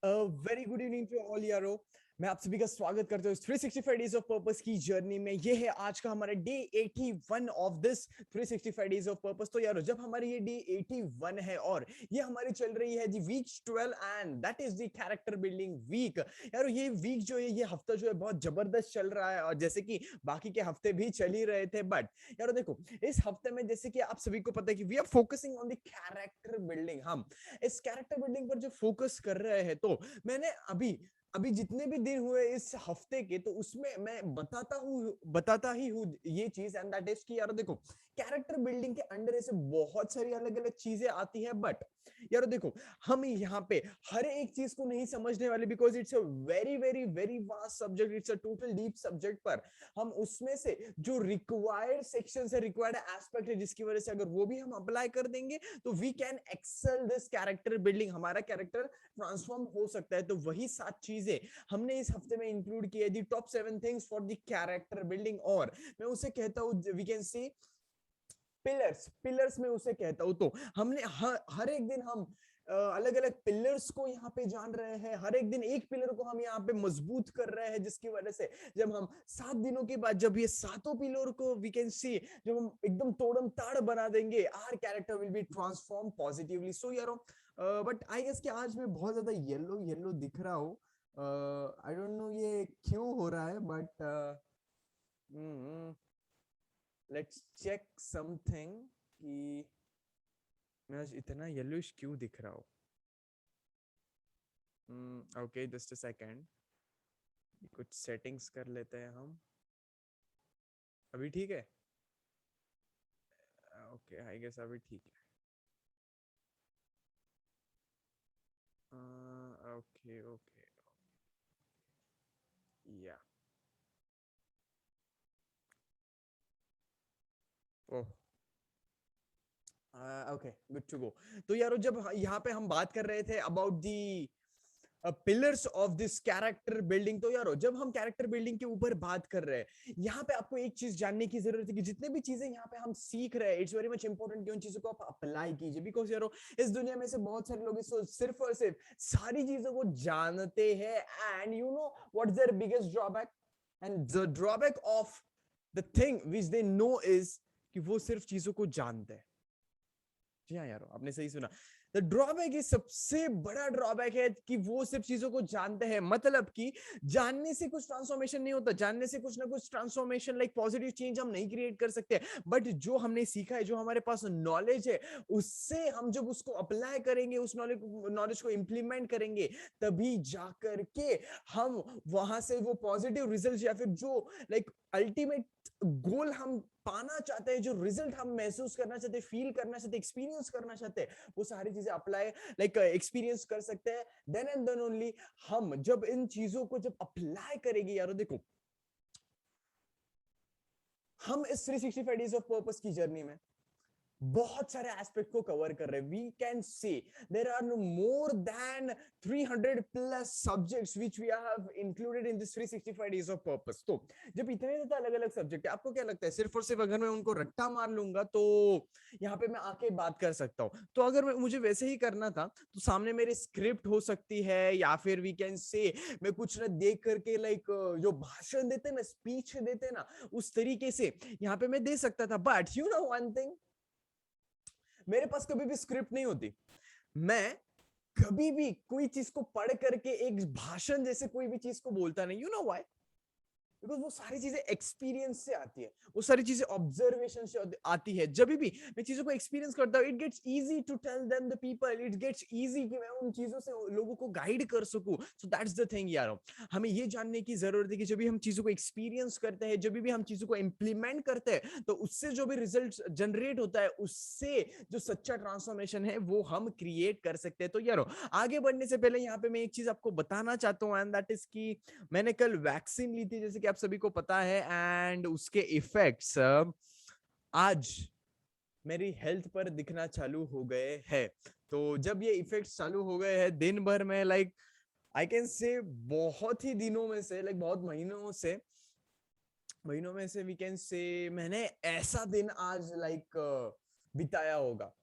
Very good evening to all यारो। मैं आप सभी का स्वागत करता हूँ 365 डेज ऑफ पर्पस की जर्नी में। ये है आज का हमारा day 81 of this 365 days of purpose. तो यारो जब हमारी ये डे 81 है और ये हमारी चल रही है जी week 12 and that is the character building week. यारो ये वीक जो है, ये हफ्ता जो है बहुत जबरदस्त चल रहा है और जैसे कि बाकी के हफ्ते भी चल ही रहे थे, बट यारो देखो इस हफ्ते में जैसे कि आप सभी को पता है कि we are focusing on the character building. हम इस कैरेक्टर बिल्डिंग पर जो फोकस कर रहे हैं, तो मैंने अभी अभी जितने भी दिन हुए इस हफ्ते के, तो उसमें मैं बताता ही हूँ ये चीज, एंड दैट इज कि यार देखो कैरेक्टर बिल्डिंग के अंडर ऐसे बहुत सारी अलग अलग चीजें आती है, बट यार देखो हम यहाँ पे हर एक चीज को नहीं समझने वाले, because it's a very very very vast subject, it's a total deep subject. पर हम उसमें से जो रिक्वायर्ड सेक्शन है, रिक्वायर्ड एस्पेक्ट है, जिसकी वजह से अगर वो भी हम अप्लाई कर देंगे तो we can excel this character building, हमारा कैरेक्टर ट्रांसफॉर्म हो सकता है। तो वही 7 चीजें हमने इस हफ्ते में इंक्लूड की है, the top 7 things for the character building. और मैं उसे कहता हूं, we can see pillars. Pillars में उसे कहता हूं। तो हमने हर एक दिन हम अलग अलग पिलर्स को यहाँ पे जान रहे हैं, हर एक दिन एक पिलर को हम यहाँ पे मजबूत कर रहे हैं, जिसकी वजह से जब हम 7 दिनों के बाद जब ये सातों पिलर को वी कैन सी, जब हम एकदम तोड़म ताड़ बना देंगे, our character will be transform positively. So यारो बट आई गेस कि आज मैं बहुत ज्यादा येलो येलो दिख रहा हूँ। आई डोंट नो ये क्यों हो रहा है, बट लेट्स चेक समथिंग कि मैं आज इतना येलोइश क्यों दिख रहा हूँ। ओके जस्ट अ सेकंड, कुछ सेटिंग्स कर लेते हैं हम। अभी ठीक है? ओके आई गेस अभी ठीक है। ओके ओके या oh okay good to go. तो यारो जब यहाँ पे हम बात कर रहे थे about the pillars of this character building, तो यारो जब हम कैरेक्टर बिल्डिंग के ऊपर बात कर रहे हैं, यहाँ पे आपको एक चीज जानने की जरूरत है कि जितने भी चीजें यहाँ पे हम सीख रहे हैं, इट्स वेरी मच इंपॉर्टेंट कि उन चीजों को आप अप्लाई कीजिए, बिकॉज यारो इस दुनिया में से बहुत सारे लोग इसको सिर्फ और सिर्फ सारी चीजों को जानते हैं, and you know what is their biggest drawback, and the drawback of the thing which they know is कि वो सिर्फ चीजों को जानते हैं। जी हाँ यारो आपने सही सुना। द ड्रॉबैक, ये सबसे बड़ा ड्रॉबैक है कि वो सिर्फ चीजों को जानते हैं, मतलब कि जानने से कुछ ट्रांसफॉर्मेशन नहीं होता, जानने से कुछ ना कुछ ट्रांसफॉर्मेशन लाइक पॉजिटिव चेंज हम नहीं क्रिएट कर सकते। बट जो हमने सीखा है, जो हमारे पास नॉलेज है, उससे हम जब उसको अप्लाई करेंगे, उस नॉलेज को इम्प्लीमेंट करेंगे, तभी जाकर के हम वहां से वो पॉजिटिव रिजल्ट या फिर जो लाइक अल्टीमेट गोल हम पाना चाहते हैं, जो रिजल्ट हम महसूस करना चाहते हैं, फील करना चाहते हैं, एक्सपीरियंस करना चाहते हैं, वो सारी चीजें अप्लाई लाइक एक्सपीरियंस कर सकते हैं। देन एंड देन ओनली हम जब इन चीजों को जब अप्लाई करेंगे, यारो देखो हम इस 365 डेज ऑफ पर्पस की जर्नी में बहुत सारे एस्पेक्ट को कवर कर रहे हैं। We can say there are no more than 300 plus subjects which we have included in this 365 days of purpose. तो जब इतने ज्यादा अलग अलग सब्जेक्ट है, आपको क्या लगता है सिर्फ और सिर्फ अगर मैं उनको रट्टा मार लूंगा तो यहाँ पे मैं आके बात कर सकता हूँ? तो अगर मुझे वैसे ही करना था, तो सामने मेरे स्क्रिप्ट हो सकती है, या फिर वी कैन से मैं कुछ ना देख करके लाइक जो भाषण देते ना, स्पीच देते ना, उस तरीके से यहाँ पे मैं दे सकता था। But you know one thing, मेरे पास कभी भी स्क्रिप्ट नहीं होती। मैं कभी भी कोई चीज को पढ़ करके एक भाषण जैसे कोई भी चीज को बोलता नहीं। You know why? बिकॉज वो सारी चीजें एक्सपीरियंस से आती है, वो सारी चीजें ऑब्जर्वेशन से आती है। जब भी मैं चीजों को एक्सपीरियंस करता हूँ, it gets easy to tell them the people, it gets easy कि मैं उन चीजों से लोगों को गाइड कर सकूं। सो दैट्स द थिंग यार। हमें ये जानने की जरूरत है कि जब भी हम चीजों को एक्सपीरियंस करते हैं, जब भी हम चीजों को इंप्लीमेंट करते हैं, तो उससे जो भी रिजल्ट जनरेट होता है, उससे जो सच्चा ट्रांसफॉर्मेशन है वो हम क्रिएट कर सकते हैं। तो यारो आगे बढ़ने से पहले यहाँ पे मैं एक चीज आपको बताना चाहता हूँ, एंड दैट इज की मैंने कल वैक्सीन ली थी, जैसे कि आप सभी को पता है, एंड उसके इफेक्ट्स आज मेरी हेल्थ पर दिखना चालू हो गए हैं। तो जब ये इफेक्ट्स चालू हो गए हैं, दिन भर में लाइक आई कैन से बहुत ही दिनों में से, लाइक बहुत महीनों में से वी कैन से मैंने ऐसा दिन आज लाइक बिताया होगा।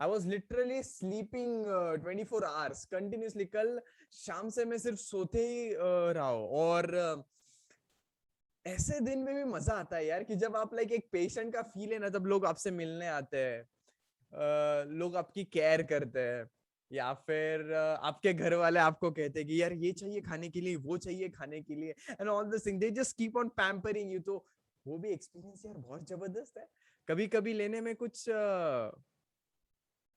I was literally sleeping 24 hours continuously. कल शाम से मैं सिर्फ सोते ही रहा हूं। और ऐसे दिन में भी मजा आता है यार, कि जब आप लाइक एक पेशेंट का फील है ना, तब लोग आपसे मिलने आते हैं, लोग आपकी केयर करते हैं, या फिर आपके घर वाले आपको कहते हैं कि यार ये चाहिए खाने के लिए, वो चाहिए खाने के लिए, and all this thing, they just keep on pampering you. तो वो भी एक्सपीरियंस यार बहुत जबरदस्त है। कभी कभी लेने में कुछ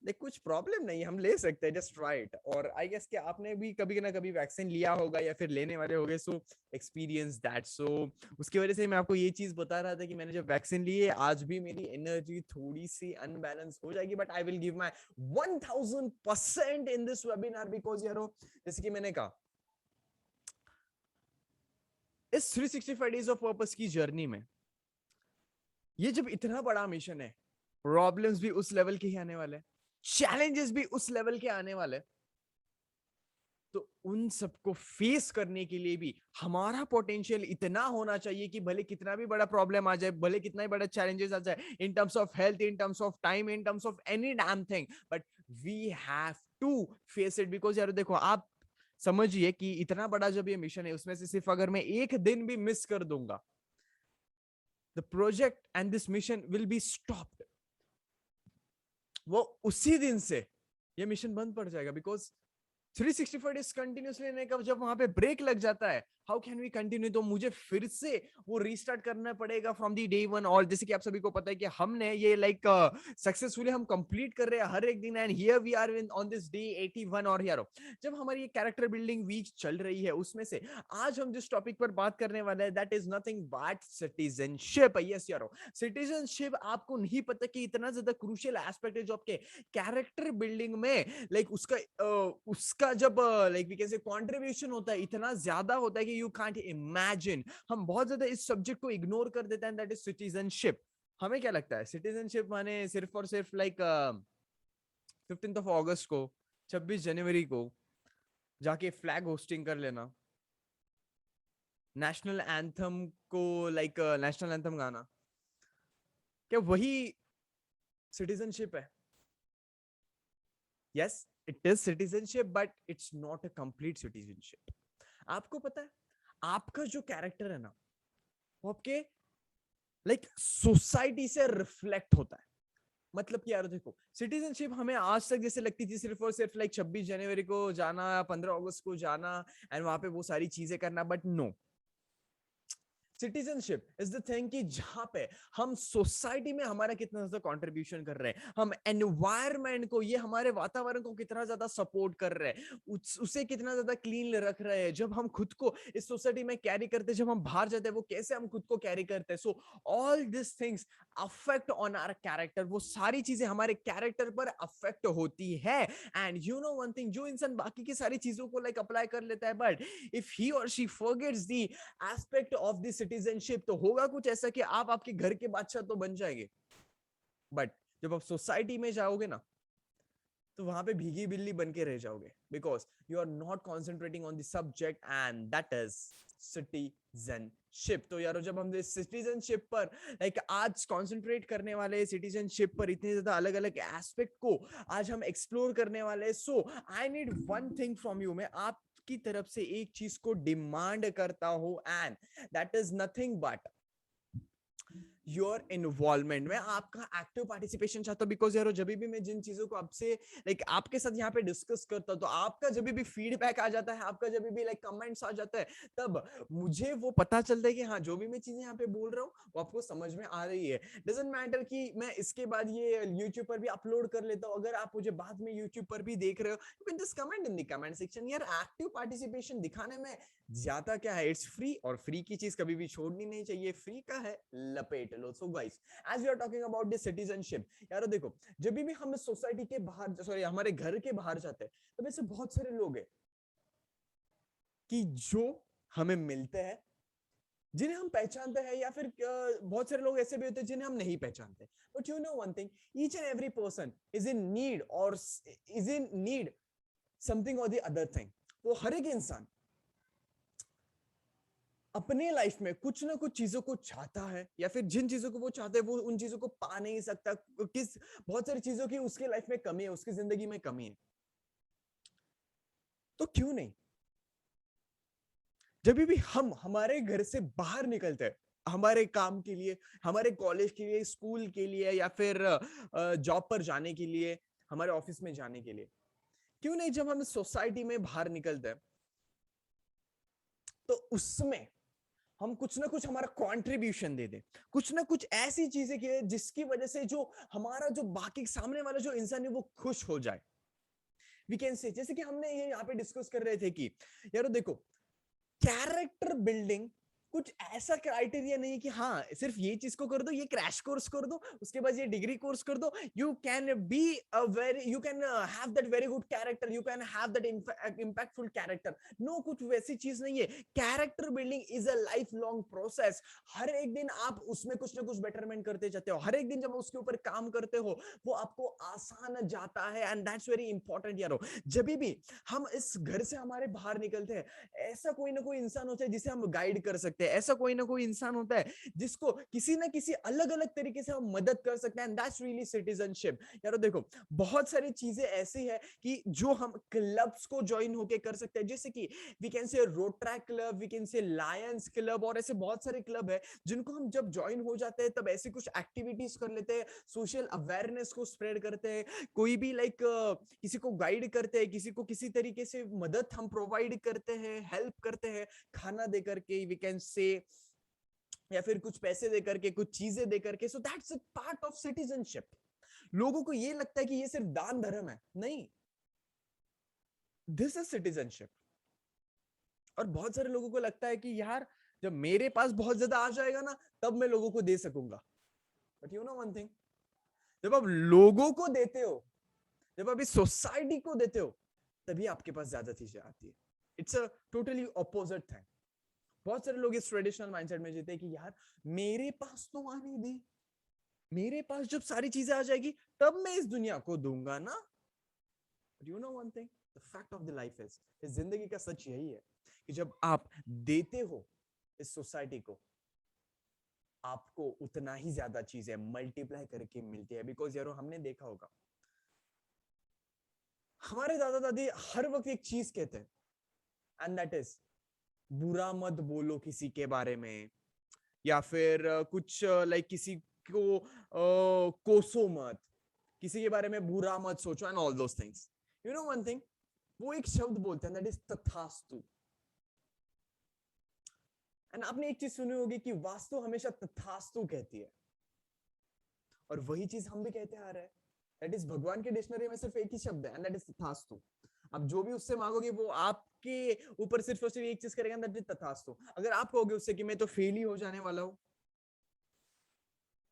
देख कुछ प्रॉब्लम नहीं, हम ले सकते हैं, जस्ट राइट। और आई गेस कि आपने भी कभी ना कभी वैक्सीन लिया होगा या फिर लेने वाले होगे, सो एक्सपीरियंस दैट। सो उसकी वजह से मैं आपको ये चीज बता रहा था कि मैंने जब वैक्सीन ली है, आज भी मेरी एनर्जी थोड़ी सी अनबैलेंस हो जाएगी, but I will give my 1000% in this webinar, because यार जैसे कि मैंने कहा, इस 365 डेज ऑफ पर्पस की जर्नी में ये जब इतना बड़ा मिशन है, प्रॉब्लम्स भी उस लेवल के ही आने वाले हैं, चैलेंजेस भी उस लेवल के आने वाले, तो उन सबको फेस करने के लिए भी हमारा पोटेंशियल इतना होना चाहिए कि भले कितना भी बड़ा प्रॉब्लम आ जाए, भले कितना ही बड़ा चैलेंजेस आ जाए, in terms of health, in terms of time, in terms of any damn thing, but we have to face it. Because यार देखो, आप समझिए कि इतना बड़ा जब ये मिशन है, उसमें से सिर्फ अगर मैं एक दिन भी मिस कर दूंगा, the project and this mission will be stopped. वो उसी दिन से ये मिशन बंद पड़ जाएगा, बिकॉज 365 डेज कंटिन्यूसली लेने का जब वहां पे ब्रेक लग जाता है, हाउ कैन वी कंटिन्यू? तो मुझे फिर से वो रीस्टार्ट करना पड़ेगा फ्रॉम दी डे वन। और जैसे कि आप सभी को पता है कि हमने ये लाइक सक्सेसफुली हम कंप्लीट कर रहे हैं हर एक दिन, and here we are on this day 81। और यारो जब हमारी ये कैरेक्टर बिल्डिंग वीक चल रही है, उसमें से आज हम जिस टॉपिक पर बात करने वाले हैं, that is nothing but citizenship. Yes यारो, सिटीजनशिप आपको नहीं पता कि इतना ज्यादा क्रूशियल एस्पेक्ट है जो आपके कैरेक्टर बिल्डिंग में लाइक उसका जब like we can say contribution होता है, इतना ज्यादा होता है कि यू कांट इमेजिन। हम बहुत ज्यादा इस सब्जेक्ट को इग्नोर कर देते हैं, दैट इज सिटीजनशिप। हमें क्या लगता है सिटीजनशिप माने सिर्फ और सिर्फ लाइक 15th ऑफ अगस्त को, 26 जनवरी को जाके फ्लैग होस्टिंग कर लेना, नेशनल एंथम को लाइक नेशनल एंथम गाना, क्या वही सिटीजनशिप है? Yes, it is citizenship, but it's not a complete citizenship. आपको पता है, आपका जो कैरेक्टर है ना, वो आपके लाइक सोसाइटी से रिफ्लेक्ट होता है। मतलब कि यार देखो, सिटीजनशिप हमें आज तक जैसे लगती थी सिर्फ और सिर्फ लाइक 26 जनवरी को जाना, 15 अगस्त को जाना, एंड वहां पे वो सारी चीजें करना, but no, citizenship is the thing कि जहां पे हम सोसाइटी में हमारा कितना ज्यादा कंट्रीब्यूशन कर रहे हैं, हम एनवायरनमेंट को, ये हमारे वातावरण को कितना ज्यादा सपोर्ट कर रहे हैं, उसे कितना ज्यादा क्लीन रख रहे हैं, जब हम खुद को इस सोसाइटी में कैरी करते हैं, जब हम बाहर जाते हैं वो कैसे हम खुद को कैरी करते हैं। So all this things affect on our character, वो सारी चीजें हमारे कैरेक्टर पर अफेक्ट होती है। And you know one thing, जो इंसान बाकी की सारी चीजों को लाइक अप्लाई कर लेता है, बट इफ ही और she forgets the aspect of the citizenship, तो होगा कुछ ऐसा कि आप आपके घर के बादशाह तो बन जाएंगे, बट जब आप सोसाइटी में जाओगे ना, तो वहां पे भीगी बिल्ली बन के रह जाओगे, because you are not concentrating on the subject, and that is citizenship. तो यारो जब हम सिटीजनशिप पर लाइक आज कॉन्सेंट्रेट करने वाले, सिटीजनशिप पर इतने ज्यादा अलग अलग एस्पेक्ट को आज हम एक्सप्लोर करने वाले, so I need one thing from you. मैं आप की तरफ से एक चीज को डिमांड करता हूं, and that is nothing but your involvement. मैं आपका एक्टिव पार्टिसिपेशन चाहता हूं, बिकॉज यार जब भी मैं जिन चीजों को आपसे लाइक आपके साथ यहाँ पे डिस्कस करता हूं, तो आपका जब भी फीडबैक आ जाता है, आपका जब भी लाइक कमेंट्स आ जाता है, तब मुझे वो पता चलता है कि हाँ, जो भी मैं चीजें यहाँ पे बोल रहा हूँ वो आपको समझ में आ रही है। डजेंट मैटर कि मैं इसके बाद ये यूट्यूब पर भी अपलोड कर लेता हूँ, अगर आप मुझे बाद में यूट्यूब पर भी देख रहे हो, you can just comment in the comment section. यार एक्टिव पार्टिसिपेशन दिखाने में ज्यादा क्या है, इट्स फ्री, और फ्री की चीज कभी भी छोड़नी नहीं चाहिए, फ्री का है लपेट लो। So guys, as we are talking about this citizenship, यार देखो, जब भी हम सोसाइटी के बाहर, सॉरी हमारे घर के बाहर जाते हैं, तब ऐसे बहुत सारे लोग हैं कि जो हमें मिलते हैं, जिन्हें हम पहचानते हैं, या फिर बहुत सारे लोग ऐसे भी होते हैं जिन्हें हम नहीं पहचानते। But you know one thing, each and every person is in need, और इज इन नीड समथिंग और द अदर थिंग। वो हर एक इंसान अपने लाइफ में कुछ ना कुछ चीजों को चाहता है, या फिर जिन चीजों को वो चाहते हैं वो उन चीजों को पा नहीं सकता, किस बहुत सारी चीजों की उसके लाइफ में कमी है, उसकी जिंदगी में कमी है, तो क्यों नहीं जब भी हम हमारे घर से बाहर निकलते हैं हमारे काम के लिए, हमारे कॉलेज के लिए, स्कूल के लिए, या फिर जॉब पर जाने के लिए, हमारे ऑफिस में जाने के लिए, क्यों नहीं जब हम सोसाइटी में बाहर निकलते हैं तो उसमें हम कुछ ना कुछ हमारा कंट्रीब्यूशन दे दें, कुछ ना कुछ ऐसी चीजें की जिसकी वजह से जो हमारा जो बाकी सामने वाला जो इंसान है वो खुश हो जाए। वी कैन से, जैसे कि हमने ये यहाँ पे डिस्कस कर रहे थे कि यार देखो, कैरेक्टर बिल्डिंग कुछ ऐसा क्राइटेरिया नहीं कि हाँ सिर्फ ये चीज को कर दो, ये क्रैश कोर्स कर दो, उसके बाद ये डिग्री कोर्स कर दो, you can be a very, you can have that very good character, you can have that impactful character. No, कुछ वैसी चीज नहीं है। Character building is a lifelong process. हर एक दिन आप उसमें कुछ ना कुछ बेटरमेंट करते जाते हो, हर एक दिन जब उसके ऊपर काम करते हो वो आपको आसान जाता है, एंड दैट्स वेरी इंपॉर्टेंट यारो। जब भी हम इस घर से हमारे बाहर निकलते हैं, ऐसा कोई ना कोई इंसान होता है जिसे हम गाइड कर सकते हैं, ऐसा कोई ना कोई इंसान होता है जिसको किसी ना किसी अलग अलग तरीके से हम मदद कर सकते हैं, एंड दैट्स रियली सिटीजनशिप। यार देखो, बहुत सारी चीजें ऐसी है कि जो हम क्लब्स को ज्वाइन होके कर सकते हैं, जैसे कि we can say Rotaract club, we can say Lions club, और ऐसे बहुत सारे क्लब है जिनको हम जब ज्वाइन हो जाते हैं तब ऐसी कुछ एक्टिविटीज कर लेते हैं, सोशल अवेयरनेस को स्प्रेड करते हैं, कोई भी लाइक किसी को गाइड करते हैं, किसी को किसी तरीके से मदद हम प्रोवाइड करते हैं, हेल्प करते हैं, खाना दे करके वी कैन से, या फिर कुछ पैसे दे करके, कुछ चीजें दे करके। So that's a part of citizenship. लोगों को ये लगता है कि ये सिर्फ दान धर्म है, नहीं, दिस इज सिटीजनशिप। और बहुत सारे लोगों को लगता है कि यार जब मेरे पास बहुत ज्यादा आ जाएगा ना तब मैं लोगों को दे सकूंगा। But you know one thing, जब आप लोगों को देते हो, जब आप इस सोसाइटी को देते हो, तभी आपके पास ज्यादा चीजें आती है। It's a totally opposite thing. बहुत सारे लोग इस ट्रेडिशनल माइंडसेट में जीते हैं कि यार मेरे पास तो आने दे, मेरे पास जब सारी चीजें आ जाएगी तब मैं इस दुनिया को दूंगा ना। But you know one thing, the fact of the life is, इस जिंदगी का सच यही है कि जब आप देते हो इस सोसाइटी को, आपको उतना ही ज्यादा चीजें मल्टीप्लाई करके मिलती है। बिकॉज यारो हमने देखा होगा, हमारे दादा दादी हर वक्त एक चीज कहते हैं, एंड दैट इज बुरा मत बोलो किसी के बारे में, या फिर कुछ लाइक किसी को कोसो मत, किसी के बारे में बुरा मत सोचो, and all those things. You know one thing, वो एक शब्द बोलते हैं दैट इज तथास्तु। एंड आपने एक चीज सुनी होगी कि वास्तु हमेशा तथास्तु कहती है, और वही चीज हम भी कहते आ रहे हैं। दैट इज भगवान के डिक्शनरी में सिर्फ एक ही शब्द है, एंड दैट इज तथास्तु। अब जो भी उससे मांगोगे वो आपके ऊपर सिर्फ और सिर्फ एक चीज करेगा, दैट इज तथास्तु। अगर आप कहोगे उससे कि मैं तो फेल ही हो जाने वाला हूं,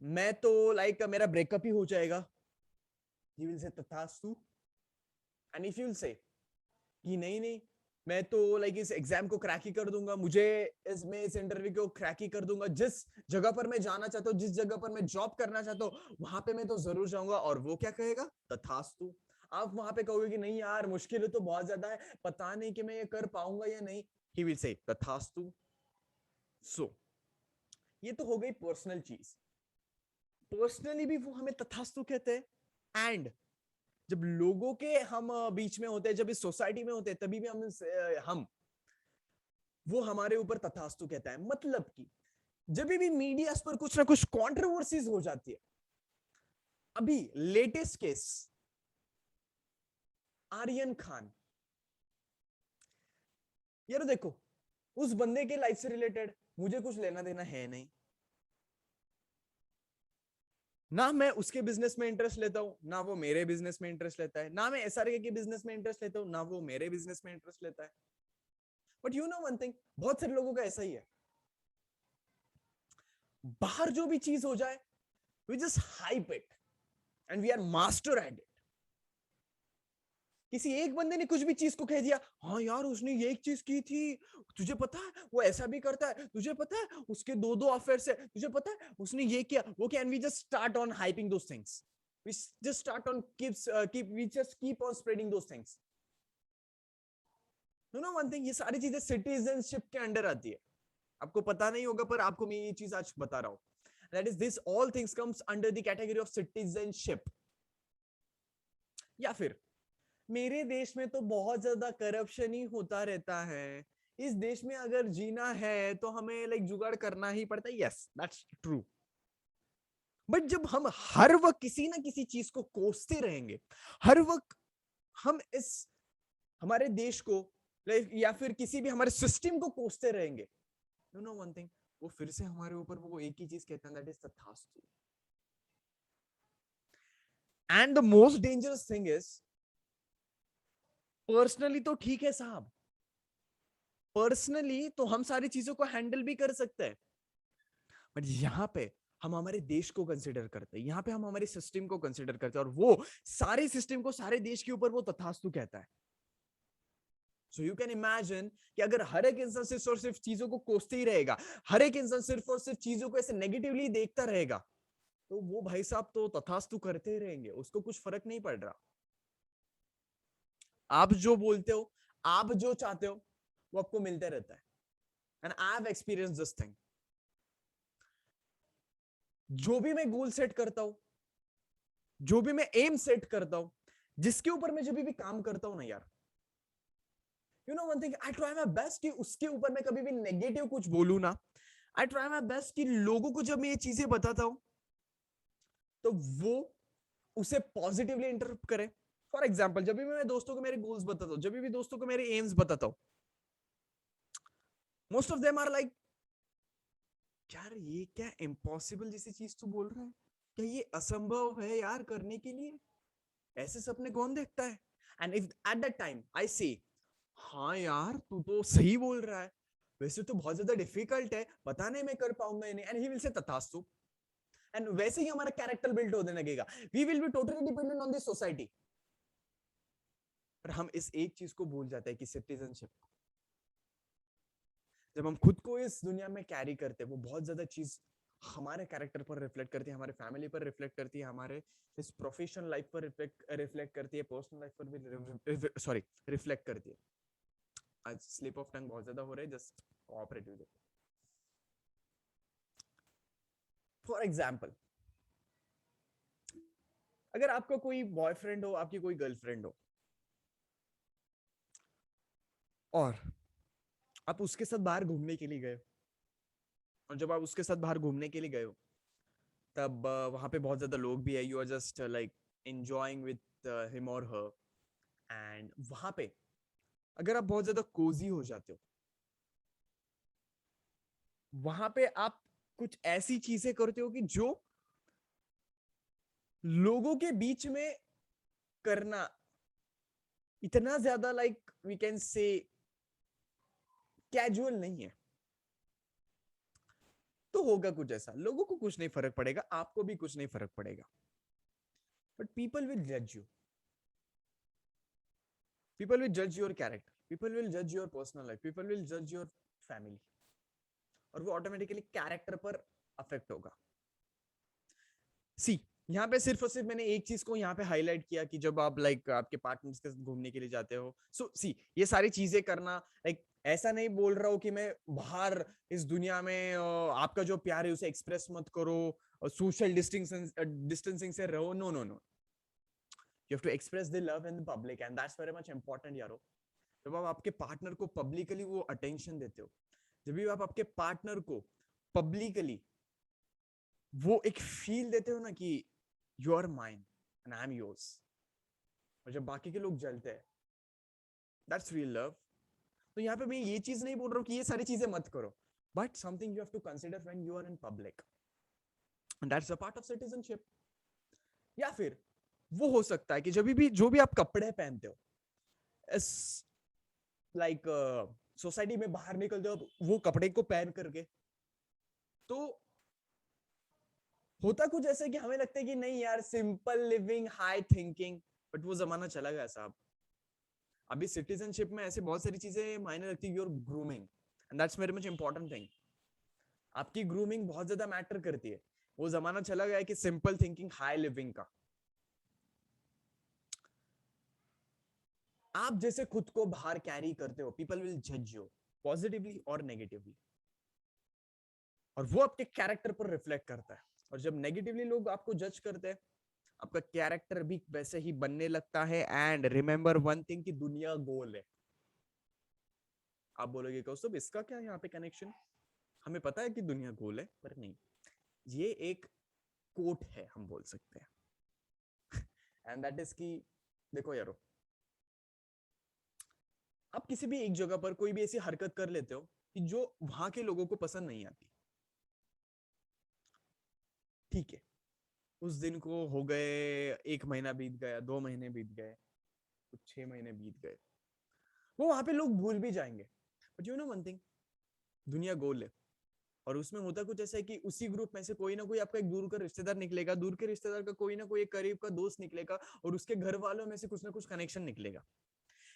मैं तो लाइक मेरा ब्रेकअप ही हो जाएगा, ही विल से तथास्तु। And if you will say कि नहीं नहीं, मैं तो लाइक इस एग्जाम को क्रैक ही कर दूंगा, मुझे मैं इस इंटरव्यू को क्रैक ही कर दूंगा, जिस जगह पर मैं जाना चाहता हूँ, जिस जगह पर मैं जॉब करना चाहता हूँ वहां पे मैं तो जरूर जाऊंगा, और वो क्या कहेगा, तथास्तु। आप वहां पे कहोगे कि नहीं यार मुश्किल है तो बहुत ज्यादा है, पता नहीं कि मैं ये कर पाऊंगा या नहीं, ही विल से तथास्तु। सो ये तो हो गई पर्सनल चीज। पर्सनली भी वो हमें तथास्तु कहते हैं, एंड जब लोगों के हम बीच में होते हैं, जब इस सोसाइटी में होते हैं, तभी भी हम वो हमारे ऊपर तथास्तु कहता है। मतलब कि जब भी मीडिया पर कुछ ना कुछ कंट्रोवर्सीज हो जाती है, अभी लेटेस्ट केस आर्यन खान, यार देखो, उस बंदे के लाइफ से रिलेटेड मुझे कुछ लेना देना है नहीं, ना मैं उसके बिजनेस में इंटरेस्ट लेता हूं, ना वो मेरे बिजनेस में इंटरेस्ट लेता है, ना मैं एसआरके के बिजनेस में इंटरेस्ट लेता हूं, ना वो मेरे बिजनेस में इंटरेस्ट लेता है। But you know one thing, बहुत सारे लोगों का ऐसा ही है, बाहर जो भी चीज हो जाए we just hype it and we are master at it. किसी एक बंदे ने कुछ भी चीज को कह दिया, हाँ यार उसने ये एक चीज की थी, तुझे पता है वो ऐसा भी करता है, तुझे पता है उसके दो दो अफेयर्स है, तुझे पता है उसने ये किया वो क्या, and we just start on hyping those things, we just start on we just keep on spreading those things. You know one thing, ये सारी चीजें सिटीजनशिप के अंडर आती है। आपको पता नहीं होगा पर आपको मैं ये चीज आज बता रहा हूं. That is this all things comes under the category of citizenship. या फिर मेरे देश में तो बहुत ज्यादा करप्शन ही होता रहता है, इस देश में अगर जीना है तो हमें लाइक जुगाड़ करना ही पड़ता है. Yes, that's true. बट जब हम हर वक्त किसी ना किसी चीज को कोसते रहेंगे, हर वक्त हम इस हमारे देश को या फिर किसी भी हमारे सिस्टम को कोसते रहेंगे, यू नो वन थिंग, वो फिर से हमारे ऊपर वो एक ही चीज कहता है, दैट इज तथास्तु. And the most dangerous thing is, personally तो ठीक है साहब, पर्सनली तो हम सारी चीजों को हैंडल भी कर सकते हैं, बट यहां पे हम हमारे देश को कंसिडर करते हैं, यहां पे हम हमारे सिस्टम को कंसिडर करते हैं, और वो सारे सिस्टम को, सारे देश के ऊपर वो तथास्तु कहता है. सो यू कैन इमेजिन कि अगर हर एक इंसान सिर्फ और सिर्फ चीजों को कोसते ही रहेगा, हर एक इंसान सिर्फ और सिर्फ चीजों को ऐसे नेगेटिवली देखता रहेगा, तो वो भाई साहब तो तथास्तु करते ही रहेंगे, उसको कुछ फर्क नहीं पड़ रहा. आप जो बोलते हो, आप जो चाहते हो, वो आपको मिलते रहता है. And I have experience this thing. जो भी मैं गोल सेट करता हूं, जो भी मैं एम सेट करता हूं, जिसके ऊपर मैं जब भी काम करता हूं ना यार, you know one thing, I try my best कि उसके ऊपर मैं कभी भी नेगेटिव कुछ बोलू ना. आई ट्राई माय बेस्ट कि लोगों को जब मैं ये चीजें बताता हूं तो वो उसे पॉजिटिवली इंटरप्ट करे. फॉर एग्जाम्पल, जब भी मैं दोस्तों को मेरे गोल्स बताता हूँ, जब भी दोस्तों को मेरे एम्स बताता हूँ, most of them are like, यार ये क्या इम्पॉसिबल जैसी चीज तू बोल रहा है, क्या ये असंभव है यार करने के लिए, ऐसे सपने कौन देखता है. And if at that time I से, हाँ यार तू तो सही बोल रहा है, वैसे तो बहुत ज्यादा डिफिकल्ट है, पता नहीं मैं कर पाऊंगा या नहीं, एंड ही विल से तथास्तु. एंड वैसे ही हमारा कैरेक्टर बिल्ड होने लगेगा. We will be totally dependent on this society. पर हम इस एक चीज को भूल जाते हैं कि सिटीजनशिप, जब हम खुद को इस दुनिया में कैरी करते हैं, वो बहुत ज्यादा चीज हमारे कैरेक्टर पर रिफ्लेक्ट करती है, हमारे फैमिली पर रिफ्लेक्ट करती है, हमारे इस प्रोफेशनल लाइफ पर रिफ्लेक्ट करती है, पर्सनल लाइफ पर भी सॉरी रिफ्लेक्ट करती है. आज स्लिप ऑफ टंग बहुत ज्यादा हो रहा है, just cooperate with it. For example, अगर आपका कोई बॉयफ्रेंड हो, आपकी कोई गर्लफ्रेंड हो, और आप उसके साथ बाहर घूमने के लिए गए, और जब आप उसके साथ बाहर घूमने के लिए गए हो, तब वहां पे बहुत ज्यादा लोग भी है, you are just like enjoying with him और हर. एंड वहां पे अगर आप बहुत ज्यादा कोजी हो जाते हो, वहां पे आप कुछ ऐसी चीजें करते हो कि जो लोगों के बीच में करना इतना ज्यादा like we can say casual नहीं है, तो होगा कुछ ऐसा, लोगों को कुछ नहीं फर्क पड़ेगा, आपको भी कुछ नहीं फर्क पड़ेगा, बट पीपल विल जज यू. पीपल विल जज योर कैरेक्टर, पीपल विल जज your personal life, people will जज योर फैमिली, और वो ऑटोमेटिकली कैरेक्टर पर अफेक्ट होगा. सी, यहाँ पे सिर्फ और सिर्फ मैंने एक चीज को यहाँ पे हाईलाइट किया कि जब आप लाइक आपके पार्टनर्स के साथ घूमने के लिए जाते हो, सो सी ये सारी चीजें करना, लाइक ऐसा नहीं बोल रहा हूँ कि मैं बाहर इस दुनिया में आपका जो प्यार है उसे एक्सप्रेस मत करो, सोशल डिस्टेंसिंग से रहो, no no no. You have to express the love in the public, and that's very much important यारो. जब आप आपके पार्टनर को पब्लिकली वो अटेंशन देते हो, जब भी आप आपके पार्टनर को पब्लिकली वो एक फील देते हो ना कि you are mine and I am yours, और जब बाकी के लोग जलते हैं, दैट्स रियल लव. तो यहाँ पे मैं ये चीज नहीं बोल रहा हूँ कि ये सारी चीजें मत करो, but something you have to consider when you are in public, and that's a part of citizenship. या फिर वो हो सकता है कि जब भी जो भी आप कपड़े पहनते हो, इस लाइक सोसाइटी में बाहर निकलते हो वो कपड़े को पहन करके, तो होता कुछ ऐसा कि हमें लगता है कि नहीं यार, simple living, high thinking, but वो जमाना चला गया साहब. अभी सिटीजनशिप में ऐसे बहुत सारी चीजें मायने रखती है. Your grooming, and that's very much important thing. आपकी ग्रूमिंग बहुत ज्यादा मैटर करती है. वो जमाना चला गया है कि सिंपल थिंकिंग, हाई लिविंग का. आप जैसे खुद को बाहर कैरी करते हो, पीपल विल जज यू पॉजिटिवली और नेगेटिवली. और वो आपके कैरेक्टर पर रिफ्लेक्ट करता है। और जब नेगेटिवली लोग आपको जज करते हैं, आपका कैरेक्टर भी वैसे ही बनने लगता है। एंड रिमेंबर वन थिंग कि दुनिया गोल है। आप बोलोगे कौस्तुभ इसका क्या यहाँ पे कनेक्शन? हमें पता है कि दुनिया गोल है, पर नहीं, ये एक कोट है हम बोल सकते हैं। एंड दैट इज कि देखो यारो, आप किसी भी एक जगह पर कोई भी ऐसी हरकत कर लेते हो कि जो वहां के लोगों को पसंद नहीं आती, ठीक है, उस दिन को हो गए, 1 महीना बीत गया, 2 महीने बीत गए, कुछ 6 महीने बीत गए, वो वहां पे लोग भूल भी जाएंगे। But you know one thing, दुनिया गोल है। और उसमें होता कुछ ऐसा है कि उसी ग्रुप में से कोई ना कोई आपका एक दूर का रिश्तेदार निकलेगा, दूर के रिश्तेदार का कोई ना कोई एक करीब का दोस्त निकलेगा, और उसके घर वालों में से कुछ ना कुछ कनेक्शन निकलेगा।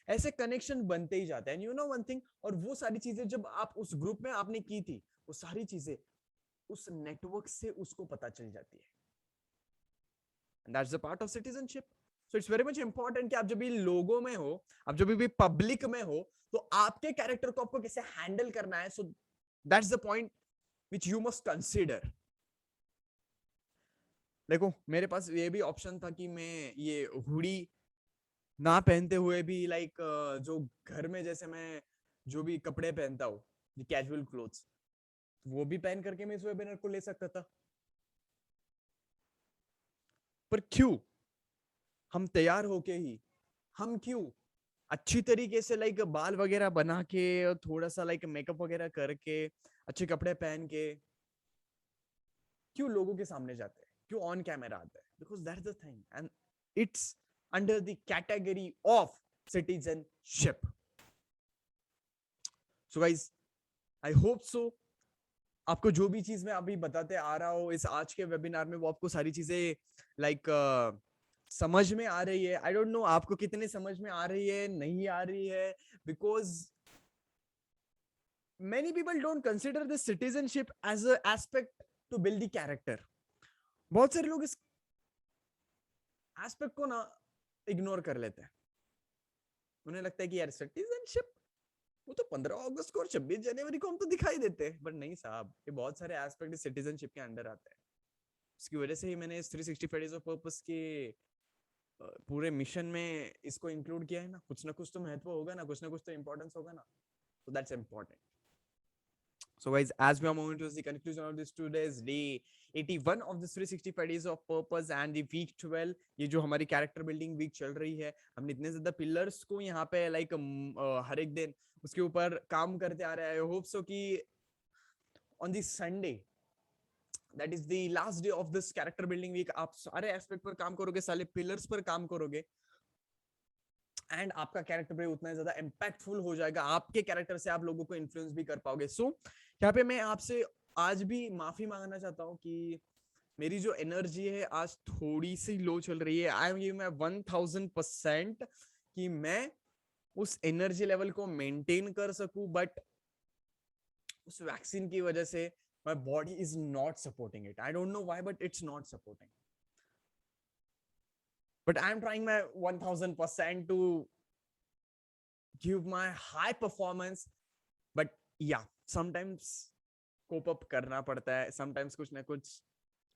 ऐसे कनेक्शन बनते ही जाते हैं। यू नो वन थिंग, और वो सारी चीजें जब आप उस ग्रुप में आपने की थी, वो सारी चीजें उस नेटवर्क से उसको पता चल जाती है। And that's the part of citizenship. So it's very much important कि आप जब भी लोगों में हो, आप जब भी पब्लिक में हो, तो आपके कैरेक्टर को आपको कैसे हैंडल करना है. So that's the point which you must consider. देखो मेरे पास ये भी ऑप्शन था कि मैं ये हुडी ना पहनते हुए भी लाइक जो घर में जैसे मैं जो भी कपड़े पहनता हूँ, कैजुअल क्लोथ्स, वो भी पहन करके मैं इस वेबिनार को ले सकता था। पर क्यों हम तैयार होके ही, हम क्यों अच्छी तरीके से लाइक बाल वगैरह बना के और थोड़ा सा लाइक मेकअप वगैरह करके अच्छे कपड़े पहन के क्यों लोगों के सामने जाते हैं, क्यों ऑन कैमरा आते हैं? Because that's the thing and it's under the category of citizenship. So guys, I hope सो आपको जो भी चीज मैं अभी बताते आ रहा हूँ इस आज के वेबिनार में, वो आपको सारी चीजें लाइक समझ में आ रही है। आई डोंट नो आपको कितने समझ में आ रही है, नहीं आ रही है, because many people don't consider this citizenship as a aspect to build the character. बहुत सारे लोग इस एस्पेक्ट को ना इग्नोर कर लेते हैं। उन्हें लगता है कि यार सिटीजनशिप वो तो 15 अगस्त को और 26 जनवरी को हम तो दिखाई देते हैं, बट नहीं साहब, ये बहुत सारे एस्पेक्ट सिटीजनशिप के अंडर आते हैं। इसकी वजह से ही मैंने इस 365 डेज ऑफ पर्पस के पूरे मिशन में इसको इंक्लूड किया है ना। कुछ ना कुछ तो महत्व होगा ना, कुछ ना कुछ तो इंपॉर्टेंस होगा ना, so that's important. So guys, as we are moving towards the conclusion of this today's day 81 of this 365 days of purpose and the week 12, ये जो हमारी कैरेक्टर बिल्डिंग वीक चल रही है, हमने इतने ज्यादा पिलर्स को यहाँ पे लाइक हर एक दिन उसके ऊपर काम करते आ रहे हैं। आई होप सो कि on this Sunday, that is the last day of this character building week, आप सारे एस्पेक्ट पर काम करोगे, सारे पिलर्स पर काम करोगे, एंड आपका कैरेक्टर भी उतना ज्यादा इंपैक्टफुल हो जाएगा। आपके कैरेक्टर से आप लोगों को इन्फ्लुएंस भी कर पाओगे। सो यहाँ पे मैं आपसे आज भी माफी मांगना चाहता हूँ कि मेरी जो एनर्जी है आज थोड़ी सी लो चल रही है। आई एम गिविंग माय 1000% कि मैं उस एनर्जी लेवल को मेंटेन कर सकूं, बट उस वैक्सीन की वजह से my body is not supporting it. I don't know why, but it's not supporting. But I'm trying my 1000% to give my high performance. But yeah, sometimes cope up करना पड़ता है, sometimes कुछ ना कुछ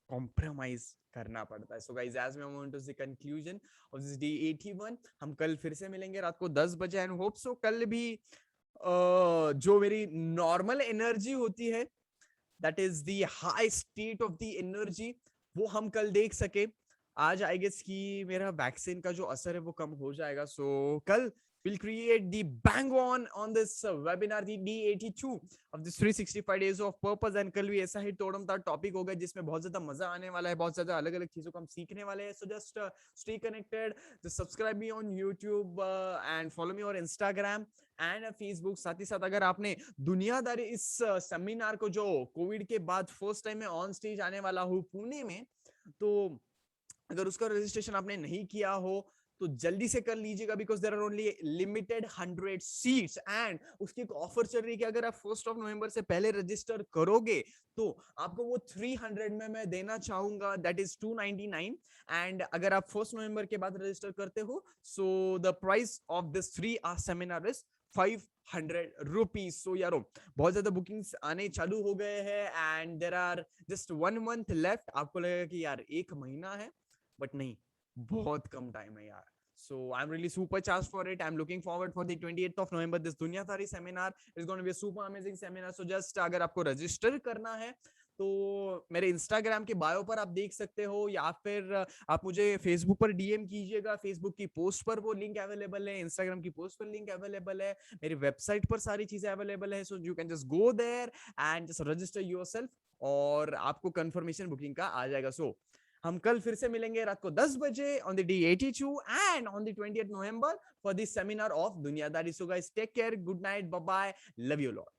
compromise करना पड़ता है। So guys, as we move to the conclusion of this day 81, हम कल फिर से मिलेंगे रात को 10 बजे and hope so कल भी जो मेरी normal energy होती है, that is the high state of the energy, वो हम कल देख सके। आज आई गेस कि मेरा वैक्सीन का जो असर है वो कम हो जाएगा। सो कल we'll create the bang on this webinar, the D82 of this 365 days of purpose, and कल भी ऐसा ही तोड़मताड़ टॉपिक होगा जिसमें बहुत ज्यादा मजा आने वाला है, बहुत ज्यादा अलग अलग चीजों को हम सीखने वाले हैं। So just stay connected, just subscribe me on YouTube and follow me on Instagram and Facebook। साथ ही साथ अगर आपने दुनियादारी इस सेमिनार को जो कोविड के बाद फर्स्ट टाइम में ऑन स्टेज आने वाला हूँ पुणे में, तो अगर उसका रजिस्ट्रेशन आपने नहीं किया हो तो जल्दी से कर लीजिएगा, because there are only limited 100 seats. And उसकी एक ऑफर चल रही है कि अगर आप 1 नवंबर से पहले रजिस्टर करोगे तो आपको वो 300 में मैं देना चाहूंगा, दैट इज 299। एंड अगर आप 1 नवंबर के बाद रजिस्टर करते हो, so the price of this 3 hour seminar is 500 rupees. So यारो बहुत ज्यादा बुकिंग्स आने चालू हो गए हैं and there are just 1 month left. आपको लगेगा कि यार 1 महीना है, बट नहीं, बहुत कम टाइम है यार। So I'm really super charged for it. I'm looking forward for the 28th of November. This Dunyadari seminar is going to be a super amazing seminar. So just अगर आपको रजिस्टर करना है तो मेरे इंस्टाग्राम के bio पर आप देख सकते हो, या फिर आप मुझे फेसबुक पर डीएम कीजिएगा। फेसबुक की पोस्ट पर वो लिंक अवेलेबल है, इंस्टाग्राम की पोस्ट पर लिंक अवेलेबल है, मेरी वेबसाइट पर सारी चीजें अवेलेबल है। So you can just go there and just register yourself और आपको कंफर्मेशन बुकिंग का आ जाएगा। सो हम कल फिर से मिलेंगे रात को 10 बजे on the D82 and on the 20th November for this seminar of दुनियादारी। So guys take care, good night, bye bye, love you lot.